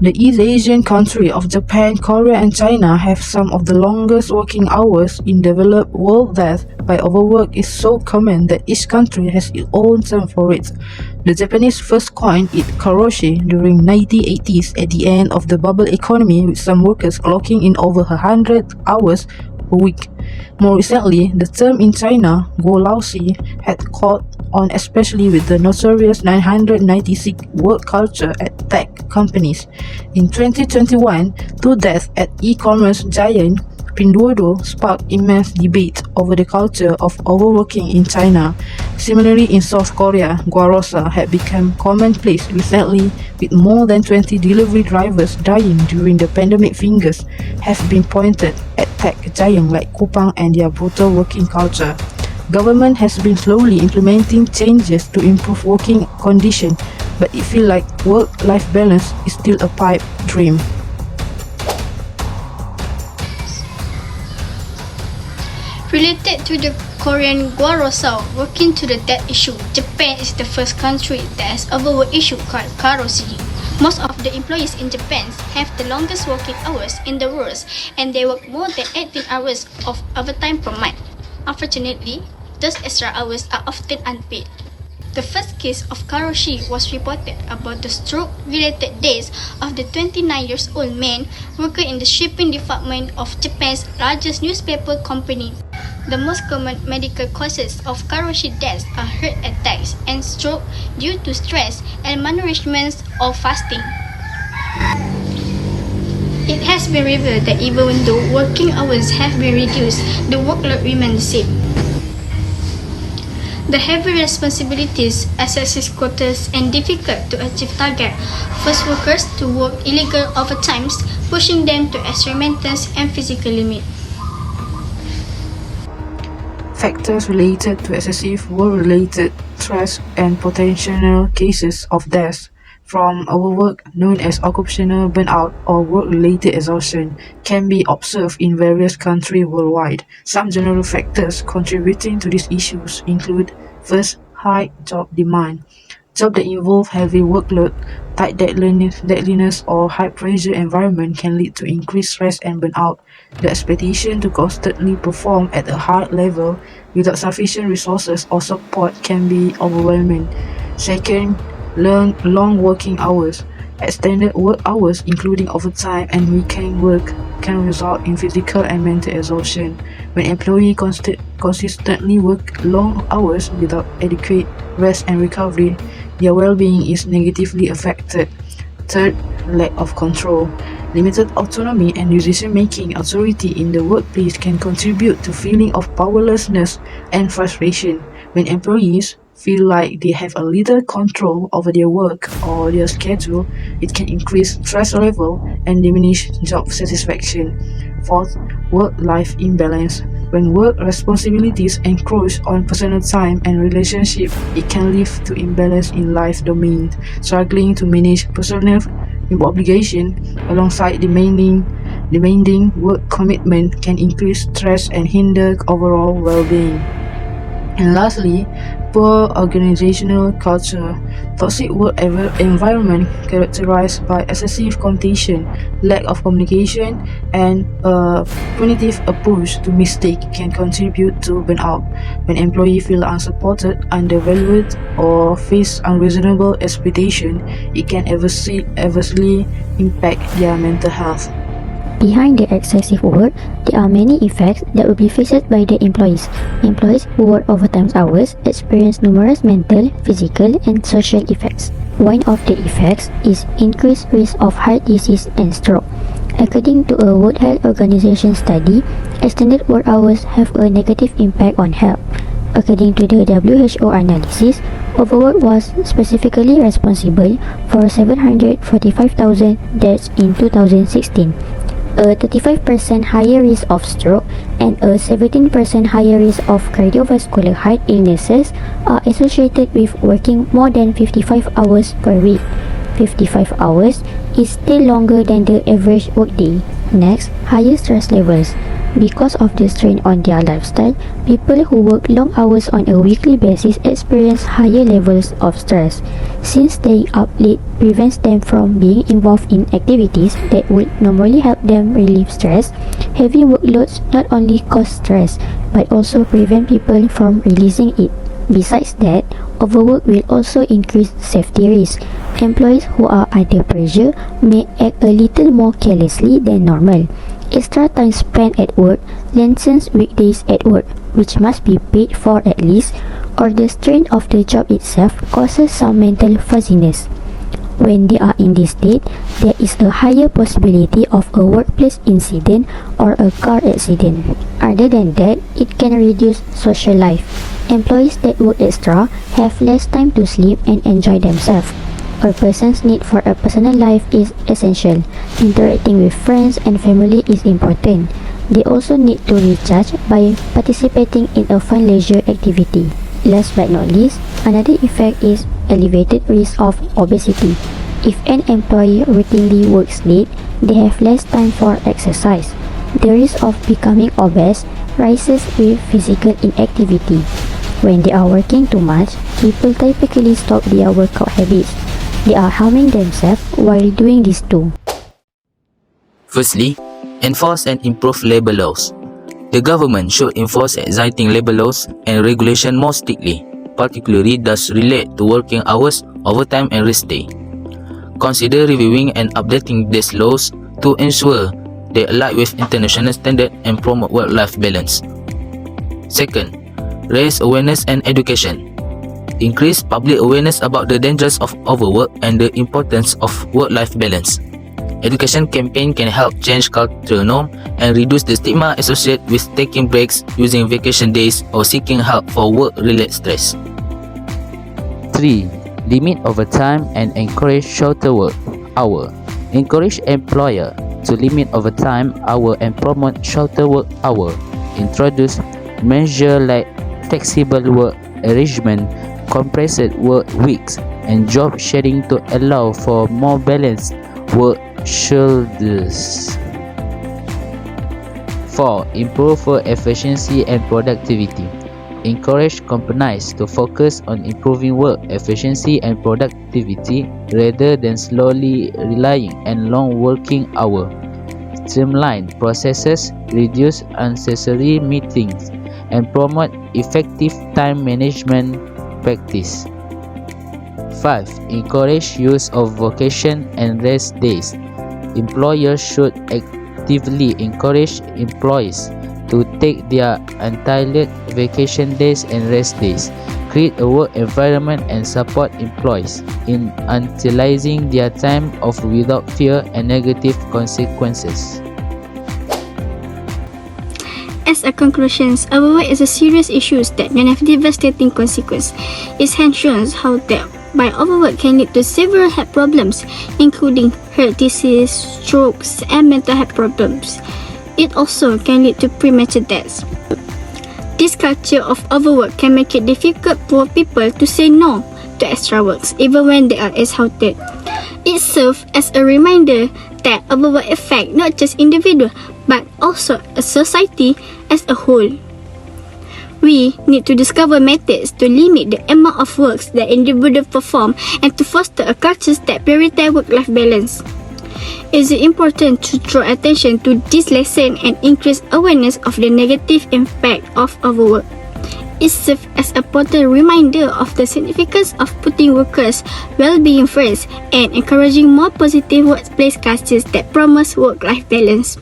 The East Asian countries of Japan, Korea, and China have some of the longest working hours in developed world. Death by overwork is so common that each country has its own term for it. The Japanese first coined it karoshi during 1980s at the end of the bubble economy, with some workers clocking in over 100 hours a week. More recently, the term in China, go lousy, had caught on, especially with the notorious 996 work culture at tech companies. In 2021, two deaths at e-commerce giant Pinduoduo sparked immense debate over the culture of overworking in China. Similarly, in South Korea, guarosa had become commonplace recently, with more than 20 delivery drivers dying during the pandemic. Fingers have been pointed at tech giants like Coupang and their brutal working culture. Government has been slowly implementing changes to improve working conditions, but it feels like work-life balance is still a pipe dream. Related to the Korean guarosa working to the death issue, Japan is the first country that has overwork issue called karoshi. Most of the employees in Japan have the longest working hours in the world, and they work more than 18 hours of overtime per month. Unfortunately, those extra hours are often unpaid. The first case of karoshi was reported about the stroke-related deaths of the 29-year-old man worker in the shipping department of Japan's largest newspaper company. The most common medical causes of karoshi deaths are heart attacks and stroke due to stress and malnourishment or fasting. It has been revealed that even though working hours have been reduced, the workload remains the same. The heavy responsibilities, excessive quotas, and difficult to achieve target force workers to work illegal overtimes, pushing them to extreme mental and physical limits. Factors related to excessive work-related stress and potential cases of death from overwork, known as occupational burnout or work-related exhaustion, can be observed in various countries worldwide. Some general factors contributing to these issues include: first, high job demand. Jobs that involve heavy workload, tight deadliness, or high-pressure environment can lead to increased stress and burnout. The expectation to constantly perform at a high level without sufficient resources or support can be overwhelming. Second, long working hours. Extended work hours, including overtime and weekend work, can result in physical and mental exhaustion. When employees consistently work long hours without adequate rest and recovery, their well-being is negatively affected. Third, lack of control. Limited autonomy and decision-making authority in the workplace can contribute to feeling of powerlessness and frustration. When employees feel like they have a little control over their work or their schedule, it can increase stress level and diminish job satisfaction. Fourth, work-life imbalance. When work responsibilities encroach on personal time and relationship, it can lead to imbalance in life domains. Struggling to manage personal obligation alongside demanding work commitment can increase stress and hinder overall well-being. And lastly, poor organizational culture. Toxic work environment characterized by excessive competition, lack of communication, and a punitive approach to mistake can contribute to burnout. When employees feel unsupported, undervalued, or face unreasonable expectation, it can adversely impact their mental health. Behind the excessive work, there are many effects that will be faced by the employees. Employees who work overtime hours experience numerous mental, physical, and social effects. One of the effects is increased risk of heart disease and stroke. According to a World Health Organization study, extended work hours have a negative impact on health. According to the WHO analysis, overwork was specifically responsible for 745,000 deaths in 2016. A 35% higher risk of stroke and a 17% higher risk of cardiovascular heart illnesses are associated with working more than 55 hours per week. 55 hours is still longer than the average workday. Next, higher stress levels. Because of the strain on their lifestyle, people who work long hours on a weekly basis experience higher levels of stress. Since staying up late prevents them from being involved in activities that would normally help them relieve stress, heavy workloads not only cause stress but also prevent people from releasing it. Besides that, overwork will also increase safety risks. Employees who are under pressure may act a little more carelessly than normal. Extra time spent at work lengthens weekdays at work, which must be paid for at least, or the strain of the job itself causes some mental fuzziness. When they are in this state, there is a higher possibility of a workplace incident or a car accident. Other than that, it can reduce social life. Employees that work extra have less time to sleep and enjoy themselves. A person's need for a personal life is essential. Interacting with friends and family is important. They also need to recharge by participating in a fun leisure activity. Last but not least, another effect is elevated risk of obesity. If an employee routinely works late, they have less time for exercise. The risk of becoming obese rises with physical inactivity. When they are working too much, people typically stop their workout habits. They are harming themselves while doing this too. Firstly, enforce and improve labor laws. The government should enforce existing labor laws and regulation more strictly, particularly those relate to working hours, overtime and rest day. Consider reviewing and updating these laws to ensure they align with international standards and promote work-life balance. Second, raise awareness and education. Increase public awareness about the dangers of overwork and the importance of work-life balance. Education campaign can help change cultural norm and reduce the stigma associated with taking breaks, using vacation days or seeking help for work-related stress. 3. Limit overtime and encourage shorter work hour. Encourage employer to limit overtime hour and promote shorter work hour. Introduce measures like flexible work arrangement, compressed work weeks, and job sharing to allow for more balanced work schedules. 4. Improve work efficiency and productivity. Encourage companies to focus on improving work efficiency and productivity rather than slowly relying on long working hours. Streamline processes, reduce unnecessary meetings, and promote effective time management practice. 5. Encourage use of vacation and rest days. Employers should actively encourage employees to take their entitled vacation days and rest days, create a work environment and support employees in utilizing their time off without fear and negative consequences. As a conclusion, overwork is a serious issue that can have devastating consequences. It hence shows how that by overwork can lead to several health problems, including heart disease, strokes, and mental health problems. It also can lead to premature deaths. This culture of overwork can make it difficult for people to say no to extra works, even when they are exhausted. It serves as a reminder that overwork affects not just individuals, but also a society as a whole. We need to discover methods to limit the amount of works that individuals perform and to foster a culture that prioritizes work-life balance. It is important to draw attention to this lesson and increase awareness of the negative impact of overwork. It serves as a important reminder of the significance of putting workers' well-being first and encouraging more positive workplace cultures that promote work-life balance.